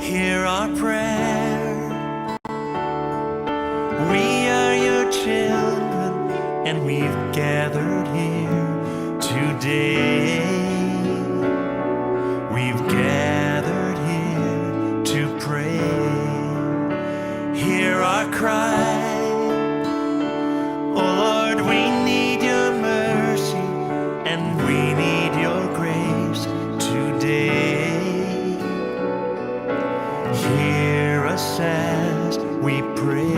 Hear our prayer. We are your children, and we've gathered here today. We've gathered here to pray. Hear our cry. Oh Lord, we need your mercy, and we need your grace today. Hear us as we pray.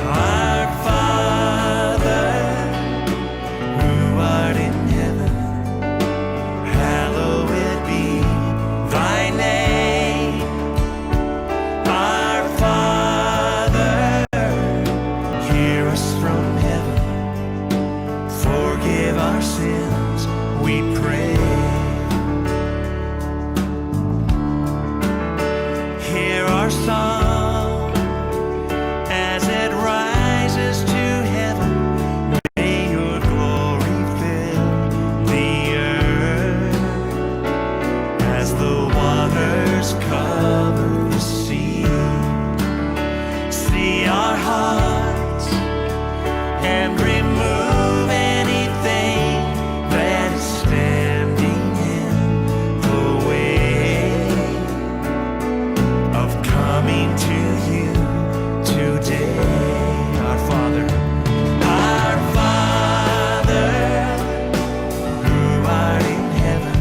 Our Father, who art in heaven, hallowed be thy name. Our Father, hear us from heaven. Forgive our sins, we pray. Hear our song as it rises to heaven. May your glory fill the earth as the waters cover the sea. See our hearts and remove anything that is standing in the way of coming to you today. Our Father, who art in heaven,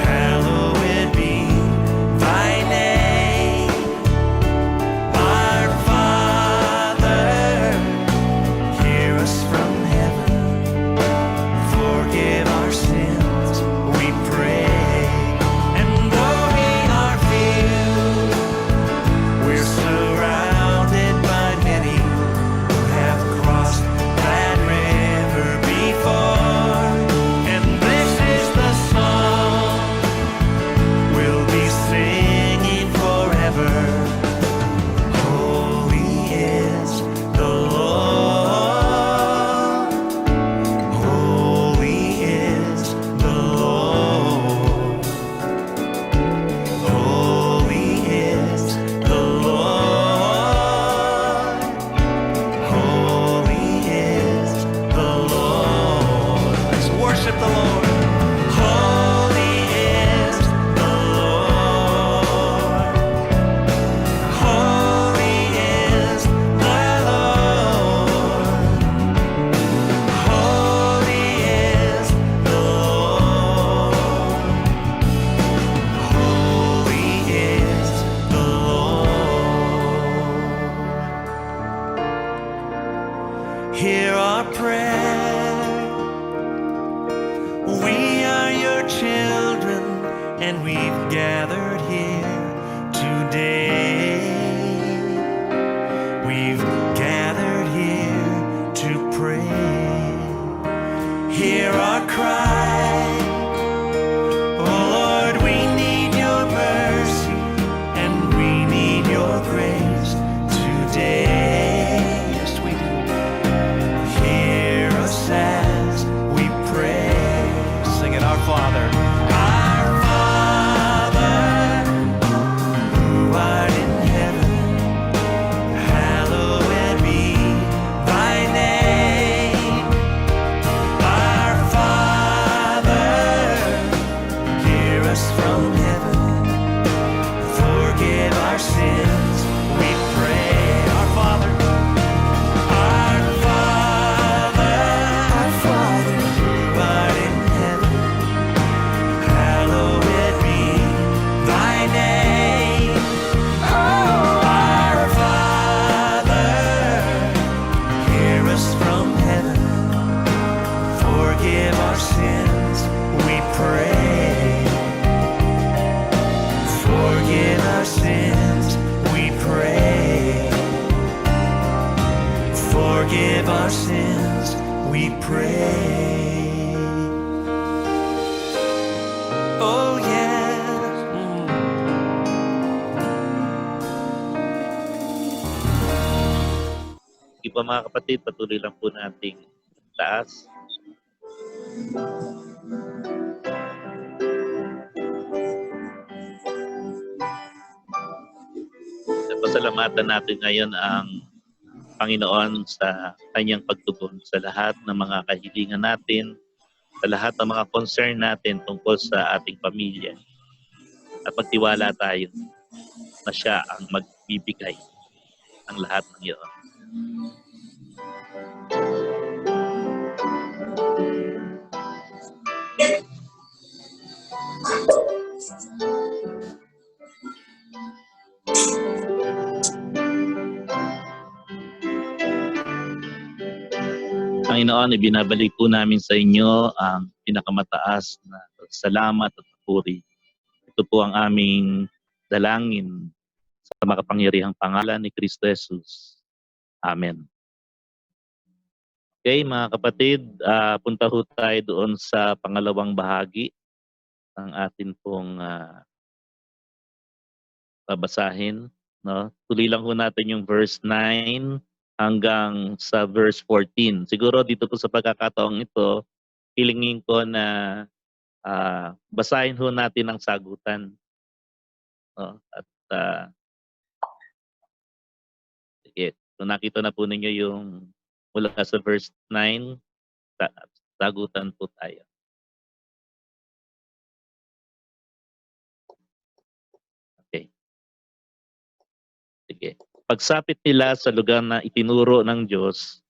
hallowed be thy name. Our Father, hear us from heaven. Forgive our sins, we pray. And though we are few, we're surrounded by many who have crossed that river before. And this is the song we'll be singing forever. Holy is the Lord. Holy is the Lord. Holy is the Lord. Holy is the Lord. Let's worship the Lord. Holy is the Lord. Holy is the Lord. Holy is the Lord. Holy is the Lord. Hear our prayer. We are your children, and we've gathered here today. We've gathered here to pray. Hear our cry. Oh Lord, we need your mercy, and we need your grace today. Yes, we do. Hear us as we pray. Sing it, our Father. Our Father, who art in heaven, hallowed be thy name. Our Father, hear us from heaven. Forgive our sins, we pray. Our Father, our Father, who art in heaven, hallowed be thy name. Our Father, hear us from heaven. Forgive our sins, we pray. Forgive our sins, we pray. Forgive our sins, we pray. Oh yes. Sige po mga kapatid, patuloy lang po nating taas. pasalamatan natin ngayon ang Panginoon sa kanyang pagtugon sa lahat ng mga kahilingan natin, sa lahat ng mga concern natin tungkol sa ating pamilya. At magtiwala tayo na siya ang magbibigay ng lahat ng iyon. Panginoon, ibinabalik po namin sa inyo ang pinakamataas na salamat at papuri. Ito po ang aming dalangin sa makapangyarihang pangalan ni Kristo Jesus. Amen. Okay, mga kapatid, punta ho tayo doon sa pangalawang bahagi ng atin pong babasahin. No? Tuloy lang ho natin yung verse 9 hanggang sa verse 14. Siguro dito po sa pagkakataong ito, hilingin ko na basahin ho natin ang sagutan. No? At sige, so nakita na po ninyo yung mula sa verse 9, sagutan po tayo. Okay. Sige. Pagsapit nila sa lugar na itinuro ng Diyos,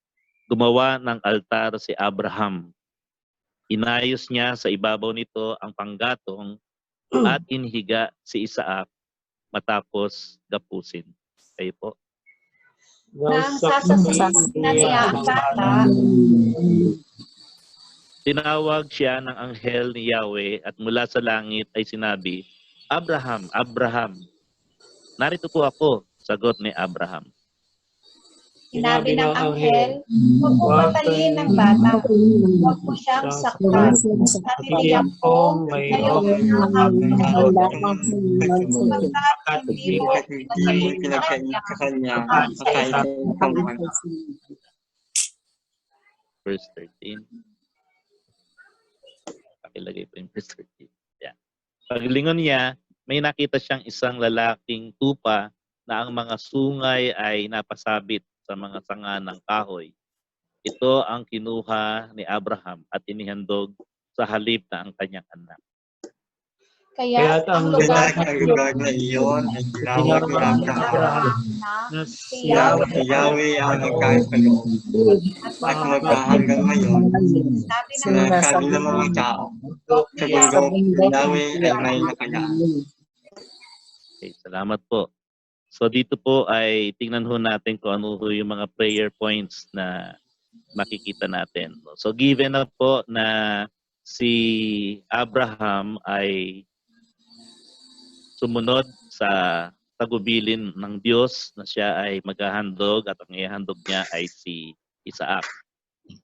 gumawa ng altar si Abraham. Inayos niya sa ibabaw nito ang panggatong at inhiga si Isaac matapos gapusin. Kayo po. Nang sasabihin na niya ang bata, Tinawag siya ng anghel ni Yahweh at mula sa langit ay sinabi, Abraham, Abraham. Narito po ako, sagot ni Abraham. sinabi ng anghel, huwag mo patayin ng bata, huwag mo siyang saktan, at itiyak ko ngayong sapagkat hindi mo pinagsabihin sa kanya ang Verse 13. Pakilagay po yung verse 13. Yeah. Paglingon niya, may nakita siyang isang lalaking tupa na ang mga sungay ay napasabit sa mga sanga ng kahoy. Ito ang kinuha ni Abraham at inihandog sa halip na ang kanyang anak. Kaya ang lugar na iyon ay tinawag ni Abraham na si Yahweh ang nagkakaroon. At magkahanggang ngayon, sinasabi ng mga tao, sa bundok, Yahweh ay may nakayaan. Okay, salamat po. So dito po ay tingnan ho natin kung ano ho yung mga prayer points na makikita natin. So given na po na si Abraham ay sumunod sa tagubilin ng Diyos na siya ay maghahandog at ang ihandog niya ay si Isaac.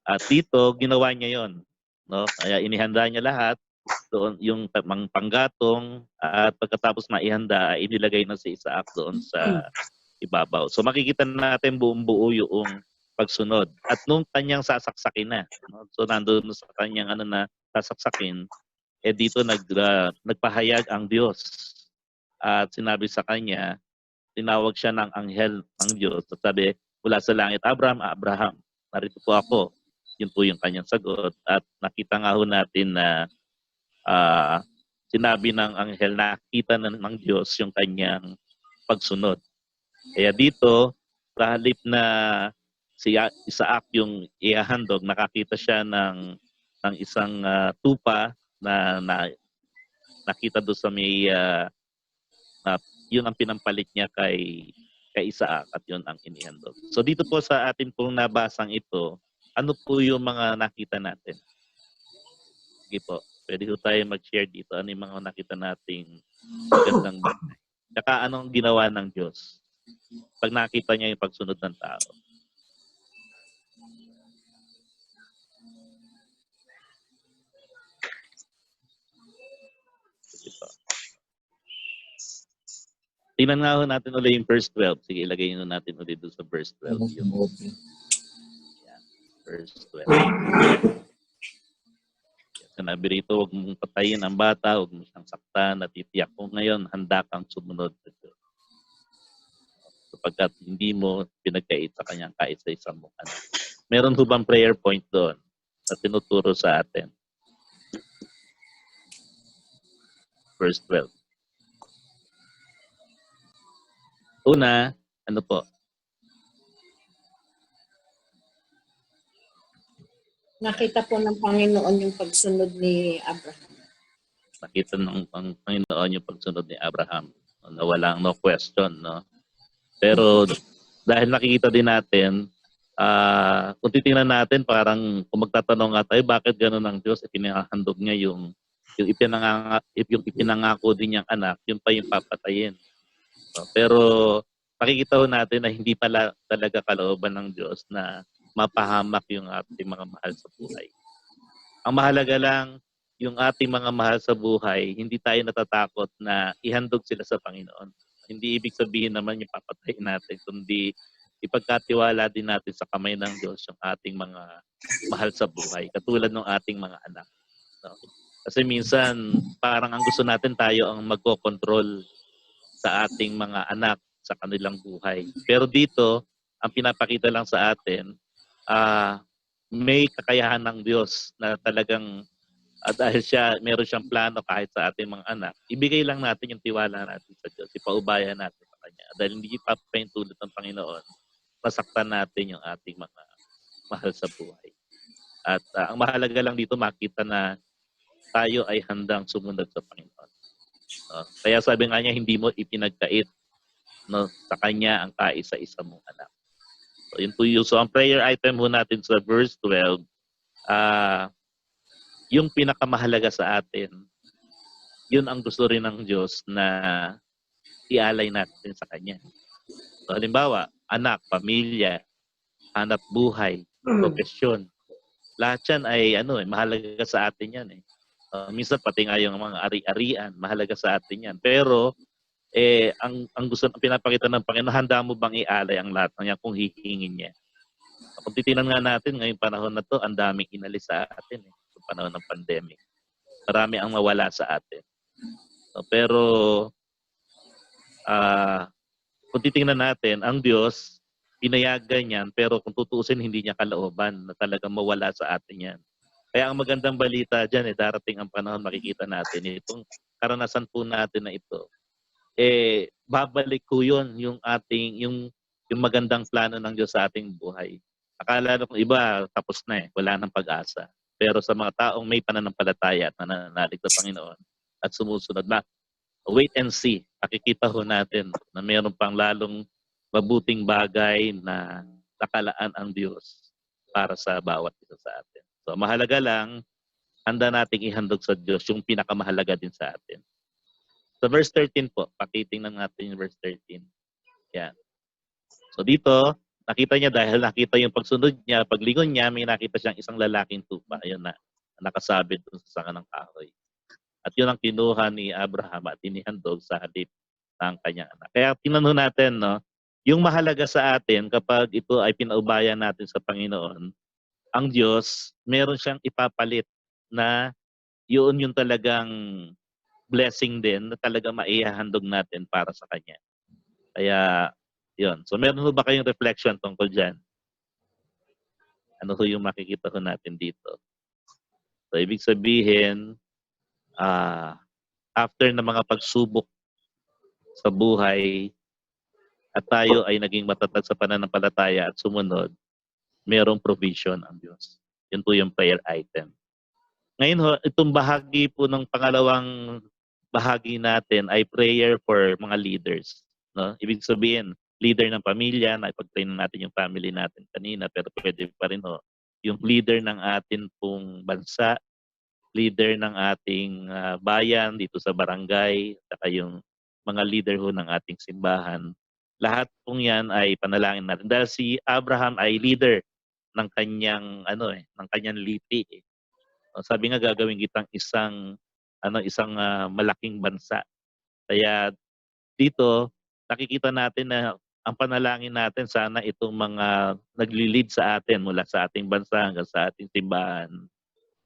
At dito ginawa niya yon, no? Kaya inihanda niya lahat doon yung panggatong at pagkatapos maihanda ay inilagay na si Isaac doon sa ibabaw. So makikita natin buong-buo yung pagsunod. At nung kanyang sasaksakin na, no? So nandoon sa kanyang na sasaksakin, dito nagpahayag ang Diyos. At sinabi sa kanya, tinawag siya ng anghel ng Diyos. At sabi, mula sa langit, Abraham, Abraham, narito po ako. Yun po yung kanyang sagot. At nakita nga ho natin na sinabi ng anghel, nakita ng Diyos yung kanyang pagsunod. Kaya dito, sa halip na si Isaac yung ihahandog, nakakita siya ng isang tupa na nakita doon sa may yun ang pinampalit niya kay Isaac at yun ang inihandog. So dito po sa atin pong nabasang ito, ano po yung mga nakita natin? Sige po, pwede po tayo mag-share dito. Ano yung mga nakita nating magandang bagay? Tsaka anong ginawa ng Diyos pag nakita niya yung pagsunod ng tao? Sige po. Tingnan nga ho natin ulit yung verse 12. Sige, ilagay nyo natin ulit doon sa verse 12. Yung, yeah, verse 12. Sinabi rito, huwag mong patayin ang bata, huwag mo siyang saktan, at itiyak ko ngayon, handa kang sumunod sa Diyos. So sapagkat hindi mo pinagkait sa kanyang kaisa-isa mong anak. Meron ho bang prayer point doon na tinuturo sa atin? Verse 12. Una, ano po? Nakita po ng Panginoon yung pagsunod ni Abraham. Nakita ng Panginoon yung pagsunod ni Abraham na walang no question, no? Pero dahil nakikita din natin, kung titingnan natin, parang kung magtatanong nga tayo, bakit gano'n ang Diyos, ipinahandog niya yung ipinangako din niyang anak, yun pa yung papatayin. No? Pero makikita ho natin na hindi pala talaga kalooban ng Diyos na mapahamak yung ating mga mahal sa buhay. Ang mahalaga lang, yung ating mga mahal sa buhay, hindi tayo natatakot na ihandog sila sa Panginoon. Hindi ibig sabihin naman yung papatayin natin, kundi ipagkatiwala din natin sa kamay ng Diyos yung ating mga mahal sa buhay, katulad ng ating mga anak. No? Kasi minsan, parang ang gusto natin tayo ang magkokontrol sa ating mga anak sa kanilang buhay. Pero dito, ang pinapakita lang sa atin, may kakayahan ng Diyos na talagang dahil meron siyang plano kahit sa ating mga anak, ibigay lang natin yung tiwala natin sa Diyos, ipaubaya natin sa Kanya. Dahil hindi papahintulot ng Panginoon, masaktan natin yung ating mga mahal sa buhay. At ang mahalaga lang dito, makita na tayo ay handang sumunod sa Panginoon. Kaya sabi nga niya, hindi mo ipinagkait, no, sa Kanya ang kaisa-isa mong anak. So, yun po yun. So, ang prayer item ho natin sa verse 12, yung pinakamahalaga sa atin, yun ang gusto rin ng Diyos na ialay natin sa Kanya. So, halimbawa, anak, pamilya, hanap buhay, profesyon. Lahat yan ay mahalaga sa atin yan. Minsan pati nga yung mga ari-arian, mahalaga sa atin yan. Pero ang gusto ng pinapakita ng Panginoon, handa mo bang ialay ang lahat ng yan kung hihingin niya? Kung titinan nga natin ngayong panahon na to, ang daming inalis sa atin sa panahon ng pandemic. Marami ang mawala sa atin. Pero kung titingnan natin, ang Diyos, pinayagan yan, pero kung tutuusin, hindi niya kalooban na talagang mawala sa atin yan. Kaya ang magandang balita dyan, darating ang panahon, makikita natin itong karanasan po natin na ito. Babalik ko yun, yung magandang plano ng Diyos sa ating buhay. Akala nung iba, tapos na wala nang pag-asa. Pero sa mga taong may pananampalataya at nananalig sa Panginoon at sumusunod na, wait and see. Makikita ho natin na mayroon pang lalong mabuting bagay na nakalaan ang Diyos para sa bawat isa sa atin. So mahalaga lang, handa nating ihandog sa Diyos yung pinakamahalaga din sa atin. Sa verse 13 po, pakitingnan natin yung verse 13. Yan. So dito, nakita niya dahil nakita yung pagsunod niya, paglingon niya, may nakita siyang isang lalaking tupa. Ayun na, nakasabit dun sa sanga ng kahoy. At yun ang kinuha ni Abraham at inihandog sa halip ng kanyang anak. Kaya tinanong natin, no, yung mahalaga sa atin kapag ito ay pinaubaya natin sa Panginoon, ang Diyos, meron siyang ipapalit na yun yung talagang blessing din na talagang maihahandog natin para sa Kanya. Kaya, yun. So, meron ho ba kayong reflection tungkol dyan? Ano ho yung makikita ko natin dito? So, ibig sabihin, after na mga pagsubok sa buhay at tayo ay naging matatag sa pananampalataya at sumunod, merong provision ang Diyos. Yun po yung prayer item. Ngayon ho, itong bahagi po ng pangalawang bahagi natin ay prayer for mga leaders. No? Ibig sabihin, leader ng pamilya, na ipag-pray natin yung family natin kanina, pero pwede pa rin ho, yung leader ng atin pong bansa, leader ng ating bayan dito sa barangay, saka yung mga leader ho ng ating simbahan. Lahat pong yan ay panalangin natin. Dahil si Abraham ay leader ng kanyang ng kanyang lipi. Sabi nga gagawin kitang isang malaking bansa. Kaya dito nakikita natin na ang panalangin natin, sana itong mga nagli-lead sa atin mula sa ating bansa hanggang sa ating simbahan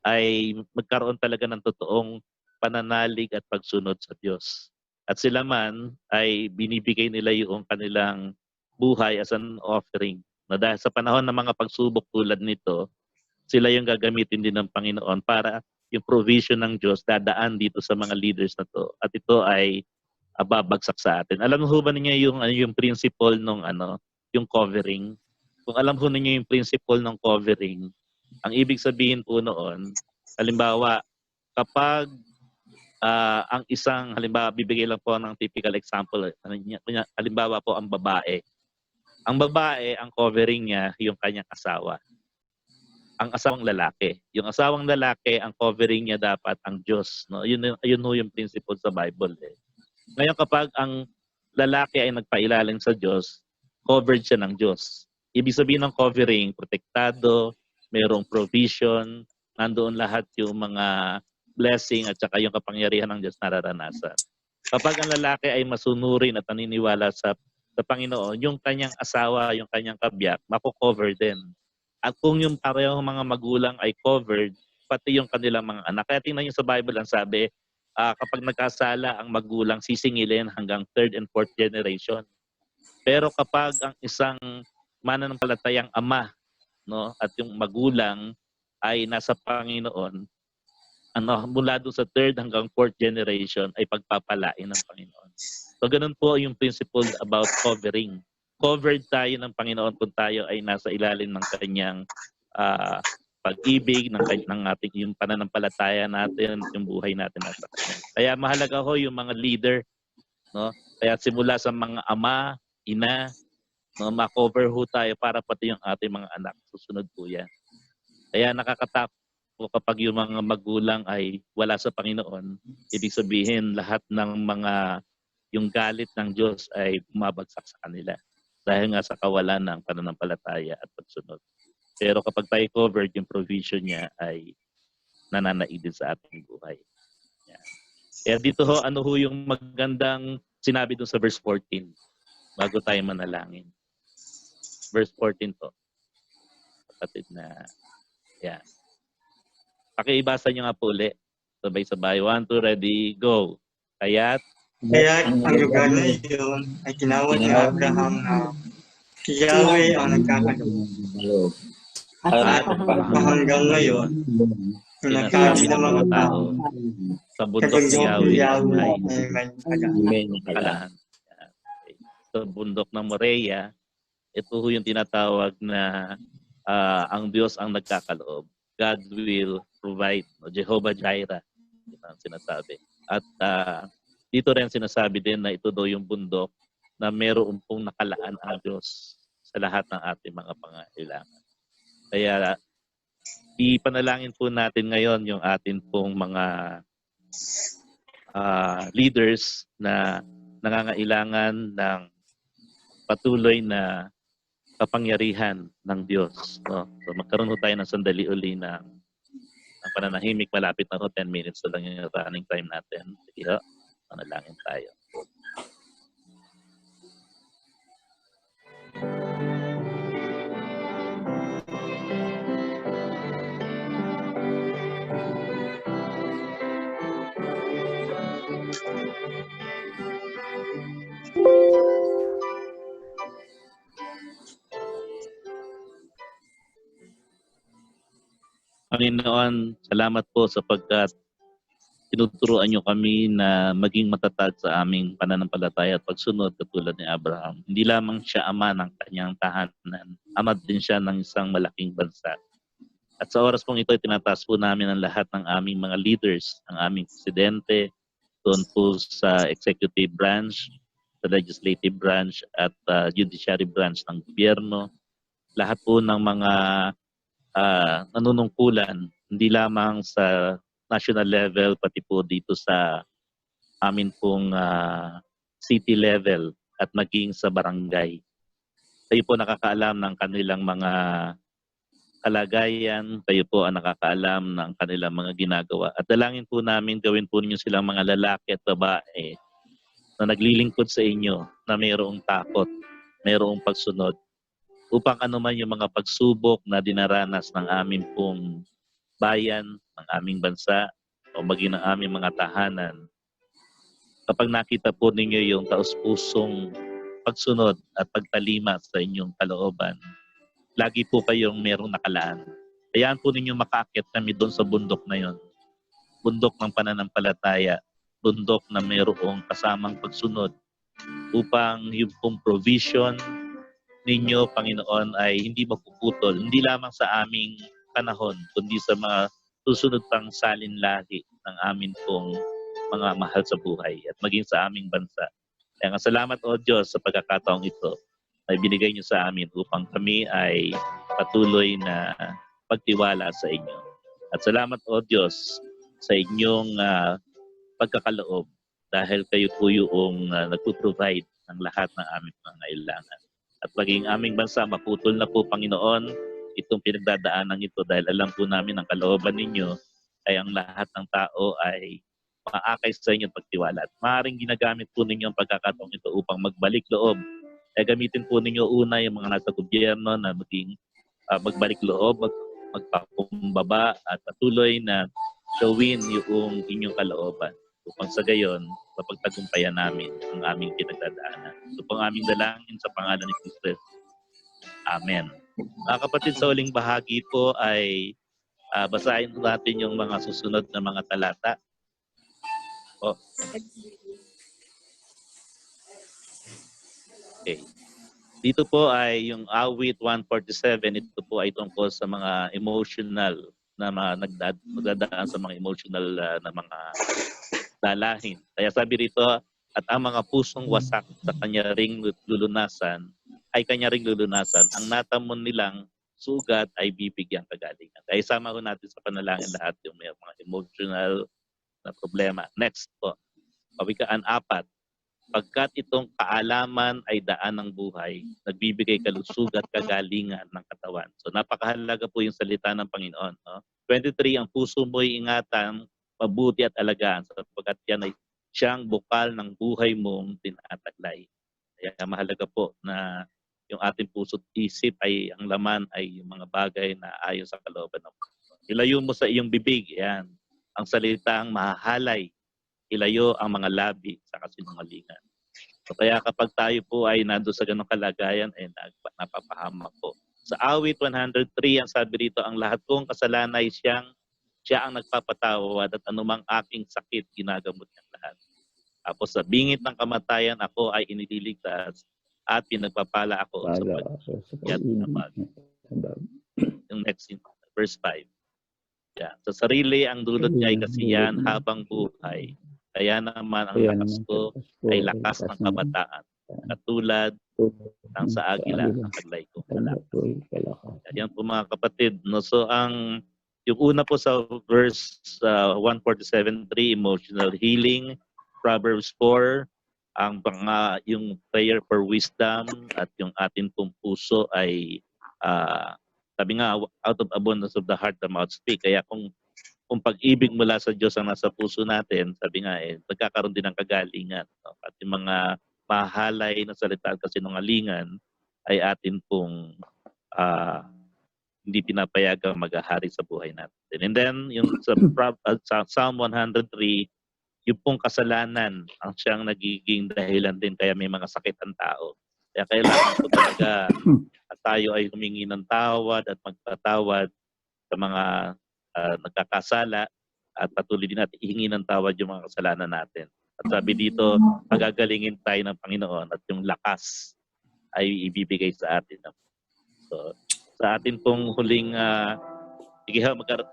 ay magkaroon talaga ng totoong pananalig at pagsunod sa Diyos. At sila man ay binibigay nila yung kanilang buhay as an offering. Na dahil sa panahon ng mga pagsubok tulad nito, sila yung gagamitin din ng Panginoon para yung provision ng Diyos dadaan dito sa mga leaders na to. At ito ay babagsak sa atin. Alam ho ba ninyo yung principle ng yung covering? Kung alam ho ninyo yung principle ng covering, ang ibig sabihin po noon, halimbawa, kapag ang isang, halimbawa, bibigay lang po ng typical example, halimbawa po ang babae. Ang babae, ang covering niya, yung kanyang asawa. Ang asawang lalaki. Yung asawang lalaki, ang covering niya dapat ang Diyos. No? Yun ho yung principle sa Bible. Ngayon kapag ang lalaki ay nagpailalim sa Diyos, covered siya ng Diyos. Ibig sabihin ng covering, protektado, mayroong provision, nandoon lahat yung mga blessing at saka yung kapangyarihan ng Diyos nararanasan. Kapag ang lalaki ay masunurin at naniniwala sa Panginoon, yung kanyang asawa, yung kanyang kabiyak, mako-cover din. At kung yung parehong mga magulang ay covered, pati yung kanilang mga anak. Kaya tingnan nyo sa Bible, ang sabi, kapag nagkasala ang magulang, sisingilin hanggang 3rd and 4th generation. Pero kapag ang isang mananampalatayang ama, no, at yung magulang ay nasa Panginoon, mula doon sa 3rd hanggang 4th generation ay pagpapalain ng Panginoon. So ganun po yung principle about covering. Covered tayo ng Panginoon kung tayo ay nasa ilalim ng kanyang pag-ibig, ng ating yung pananampalataya natin, yung buhay natin nasa kanya. Kaya mahalaga ho yung mga leader, no? Kaya simula sa mga ama, ina, no, ma-cover ho tayo para pati yung ating mga anak. Susunod po yan. Kaya nakakatakot kapag yung mga magulang ay wala sa Panginoon, ibig sabihin lahat ng mga yung galit ng Diyos ay bumabagsak sa kanila. Dahil nga sa kawalan ng pananampalataya at pagsunod. Pero kapag tayo covered, yung provision niya ay nananaig din sa ating buhay. Yan. Kaya dito ho, ano ho yung magandang sinabi dun sa verse 14 bago tayo manalangin. Verse 14 po. Kapatid na, yan. Pakiibasa nyo nga po ulit. Sabay-sabay. 1, 2, ready, go. Kaya ang lugar na yun ay tinawag ni Abraham na si Yahweh ang nagkakaloob. At hanggang ngayon, sinasabi ng mga tao, sa bundok ni Yahweh ay may nakalaan. Sa bundok ng Morea, ito ho yung tinatawag na ang Diyos ang nagkakaloob. God will provide. Jehovah Jireh. Ito ang sinasabi. At dito rin sinasabi din na ito daw yung bundok na meron pong nakalaan ang Diyos sa lahat ng ating mga pangailangan. Kaya ipanalangin po natin ngayon yung atin pong mga leaders na nangangailangan ng patuloy na kapangyarihan ng Diyos. No? So magkaroon tayo ng sandali uli ng pananahimik. Malapit na 10 minutes na lang yung running time natin. Sige ho. Manalangin tayo. Panginoon, salamat po sapagkat tinuturuan niyo kami na maging matatag sa aming pananampalataya at pagsunod katulad ni Abraham. Hindi lamang siya ama ng kanyang tahanan, ama din siya ng isang malaking bansa. At sa oras pong ito, tinataas po namin ang lahat ng aming mga leaders, ang aming presidente, doon po sa executive branch, sa legislative branch at judiciary branch ng gobyerno. Lahat po ng mga nanunungkulan, hindi lamang sa national level, pati po dito sa amin pong city level at maging sa barangay. Kayo po nakakaalam ng kanilang mga kalagayan, kayo po ang nakakaalam ng kanilang mga ginagawa. At dalangin po namin, gawin po ninyo silang mga lalaki at babae na naglilingkod sa inyo, na mayroong takot, mayroong pagsunod, upang anuman yung mga pagsubok na dinaranas ng aming pong bayan, ng aming bansa, o maging ng aming mga tahanan, kapag nakita po ninyo yung taus-pusong pagsunod at pagtalima sa inyong kalooban. Lagi po kayong merong nakalaan. Hayaan po ninyo makaakyat kami doon sa bundok na yon. Bundok ng pananampalataya, bundok na mayroong kasamang pagsunod upang yung pong provision ninyo, Panginoon, ay hindi mapuputol, hindi lamang sa aming panahon, kundi sa mga susunod pang salinlahi ng amin pong mga mahal sa buhay at maging sa aming bansa. Kaya nga salamat, O Diyos, sa pagkakataong ito ay binigay niyo sa amin upang kami ay patuloy na pagtiwala sa inyo. At salamat, O Diyos, sa inyong pagkakaloob dahil kayo po yung nagpo-provide ng lahat ng aming pangangailangan. At maging aming bansa, maputol na po, Panginoon, itong pinagdadaanan ito dahil alam po namin ang kalooban ninyo ay ang lahat ng tao ay maakay sa inyo at pagtiwala. At maaaring ginagamit po ninyo ang pagkakataong ito upang magbalik loob. Kaya gamitin po ninyo una yung mga nasa gobyerno na maging magbalik loob, magpakumbaba at patuloy na showin yung inyong kalooban. Upang sa gayon, mapagtagumpayan namin ang aming pinagdadaanan. Ito pong aming dalangin sa pangalan ni Kristo. Amen. Mga kapatid, sa uling bahagi po ay basahin natin yung mga susunod na mga talata. Okay. Dito po ay yung awit 147. Ito po ay tungkol sa mga emotional na mga nagdadaan sa mga emotional na mga dalahin. Kaya sabi rito, at ang mga pusong wasak sa kanya ring lulunasan, ay kanya ring lulunasan. Ang natamon nilang sugat ay bibigyang kagalingan. Kaya sama ko natin sa panalangin lahat yung mga emotional na problema. Next po, Kawikaan 4. Pagkat itong kaalaman ay daan ng buhay, nagbibigay kalusugat kagalingan ng katawan. So napakahalaga po yung salita ng Panginoon. No? 23, ang puso mo'y ingatan, mabuti at alagaan sapagkat yan ay siyang bukal ng buhay mong tinataglay. Kaya mahalaga po na yung ating puso't isip ay ang laman ay yung mga bagay na ayon sa kalooban ng Panginoon. Ilayo mo sa iyong bibig, yan, ang salitang mahahalay. Ilayo ang mga labi sa kasinungalingan. So kaya kapag tayo po ay nando sa ganong kalagayan, ay napapahamak po. Sa awit 103, ang sabi rito, ang lahat kong kasalanan ay siya ang nagpapatawad at anumang aking sakit ginagamot niyang lahat. Tapos sa bingit ng kamatayan ako ay inililigtas at pinagpapala ako sa pagkiyat na mag. Yung next verse 5. Yeah. Sa sarili ang dulot niya ay kasiyahan habang buhay. Kaya naman ang lakas ko ay lakas ng kabataan. Katulad ng sa agila ang taglay ko. Yan po mga kapatid. No? So yung una po sa verse 147:3, emotional healing. Proverbs 4, yung prayer for wisdom at yung atin pong puso ay sabi nga, out of abundance of the heart the mouth speak. Kaya kung pag-ibig mula sa Diyos ang nasa puso natin, sabi nga nagkakaroon din ng kagalingan. No? At yung mga mahalay na salita at kasinungalingan ay atin pong hindi pinapayagang maghahari sa buhay natin. And then, yung sa Psalm 103, yung pong kasalanan ang siyang nagiging dahilan din kaya may mga sakit ang tao. Kaya kailangan po talaga at tayo ay humingi ng tawad at magpatawad sa mga nagkakasala at patuloy din natin ihingi ng tawad yung mga kasalanan natin. At sabi dito, magagalingin tayo ng Panginoon at yung lakas ay ibibigay sa atin. So, sa atin pong huling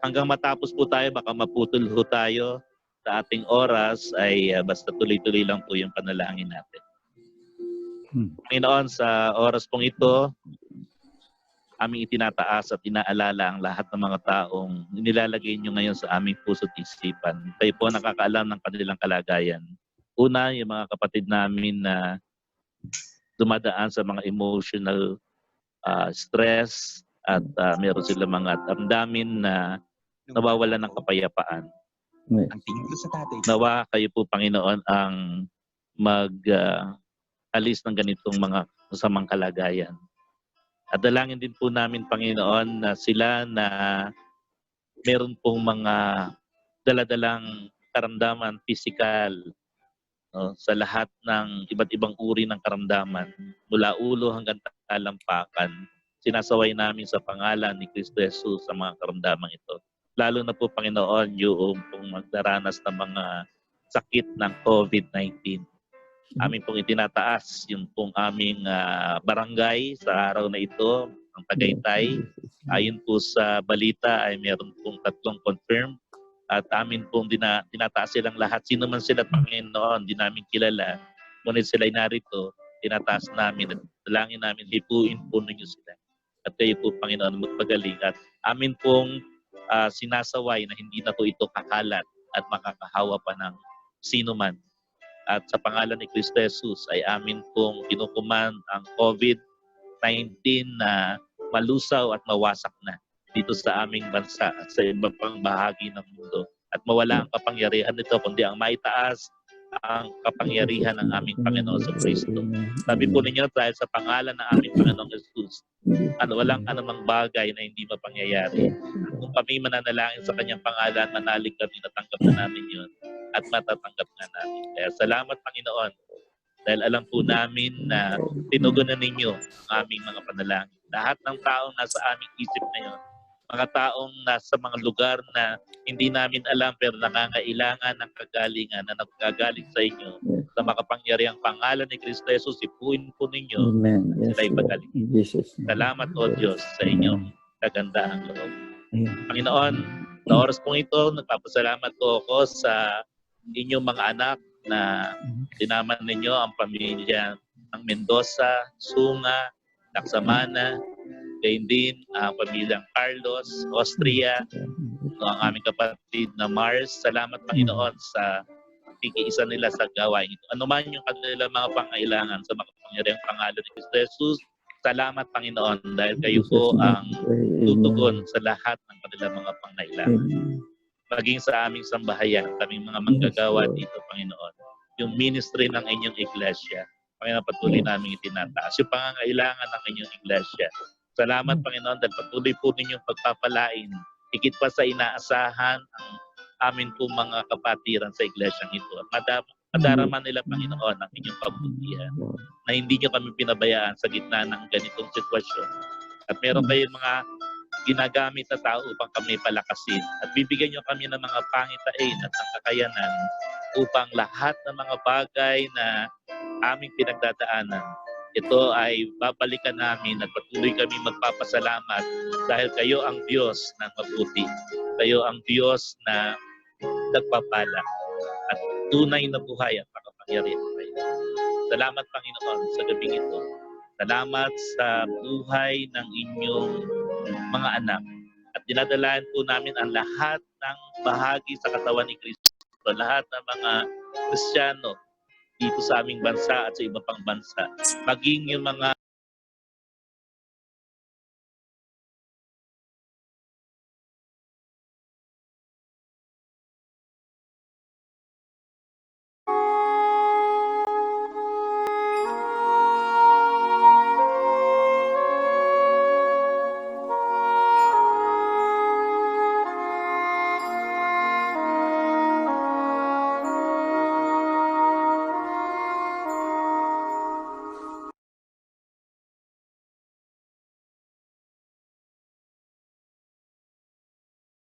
hanggang matapos po tayo, baka maputol ho tayo sa ating oras, ay basta tuloy-tuloy lang po yung panalangin natin. Panginoon, sa oras pong ito, aming itinataas at inaalala ang lahat ng mga taong nilalagay nyo ngayon sa aming puso't isipan. Tayo po nakakaalam ng kanilang kalagayan. Una, yung mga kapatid namin na dumadaan sa mga emotional stress at meron silang mga damdamin na nawawalan ng kapayapaan. Ang tingin ko sa tatay. Nawa kayo po, Panginoon, ang mag-alis ng ganitong mga masamang kalagayan. At dalangin din po namin, Panginoon, na sila na meron pong mga daladalang karamdaman, physical, no, sa lahat ng iba't ibang uri ng karamdaman, mula ulo hanggang talampakan. Sinasaway namin sa pangalan ni Kristo Jesus sa mga karamdamang ito. Lalo na po, Panginoon, yung pong magdaranas ng mga sakit ng COVID-19. Amin pong itinataas yung pong aming barangay sa araw na ito, ang Tagaytay. Ayon po sa balita ay meron pong 3 confirmed at amin pong tinataas silang lahat. Sino man sila, Panginoon, di namin kilala. Ngunit sila'y narito, tinataas namin at dalangin namin, hipuin po ninyo sila. At kayo po, Panginoon, magpagaling. At amin pong sinasaway na hindi na po ito kakalat at makakahawa pa ng sino man. At sa pangalan ni Kristo Jesus ay amin pong kinukuman ang COVID-19 na malusaw at mawasak na dito sa aming bansa at sa iba pang bahagi ng mundo. At mawala ang kapangyarihan nito, kundi ang maitaas ang kapangyarihan ng aming Panginoon sa Kristo. Sabi po ninyo, dahil sa pangalan ng aming Panginoong Jesus, walang anumang bagay na hindi mapangyayari. Kung kami mananalangin sa kanyang pangalan, manalig kami, natanggap na namin yun at matatanggap na namin. Kaya salamat, Panginoon, dahil alam po namin na tinugunan ninyo ang aming mga panalangin. Lahat ng taong nasa aming isip ngayon, mga taong nasa mga lugar na hindi namin alam pero nangangailangan ng kagalingan na nagkagaling sa inyo, sa makapangyarihang pangalan ni Kristo Jesus, ipuin po ninyo at sila'y magaling. Salamat, O Diyos, sa inyong kagandahang loob. Panginoon, sa oras pong ito, nagpapasalamat po ako sa inyong mga anak na tinaman ninyo ang pamilya ng Mendoza, Sunga, Laksamana, gayon din ang pamilyang Carlos, Austria, ang aming kapatid na Mars. Salamat, Panginoon, sa pikiisa nila sa gawain ito. Ano man yung kanilang mga pangailangan sa makapangyarihang pangalan ni Kristo Jesus, salamat, Panginoon, dahil kayo po ang tutugon sa lahat ng kanilang mga pangailangan. Maging sa aming sambahayan, kaming mga manggagawa dito, Panginoon, yung ministry ng inyong iglesia, Panginoon, patuloy namin itinataas yung pangangailangan ng inyong iglesia. Salamat, Panginoon, dahil patuloy po ninyong pagpapalain, higit pa sa inaasahan ang amin po mga kapatiran sa iglesyang ito. At madarama nila, Panginoon, ang inyong kabutihan na hindi nyo kami pinabayaan sa gitna ng ganitong sitwasyon. At meron kayong mga ginagamit na tao upang kami palakasin. At bibigyan nyo kami ng mga pangitain at ng kakayanan upang lahat ng mga bagay na aming pinagdadaanan, ito ay babalikan namin at patuloy kami magpapasalamat dahil kayo ang Diyos ng mabuti. Kayo ang Diyos na nagpapala at tunay na buhay at makapangyarihan kayo. Salamat, Panginoon, sa gabing ito. Salamat sa buhay ng inyong mga anak. At dinadalaan po namin ang lahat ng bahagi sa katawan ni Kristo. Lahat ng mga Kristiyano dito sa aming bansa at sa iba pang bansa. Maging yung mga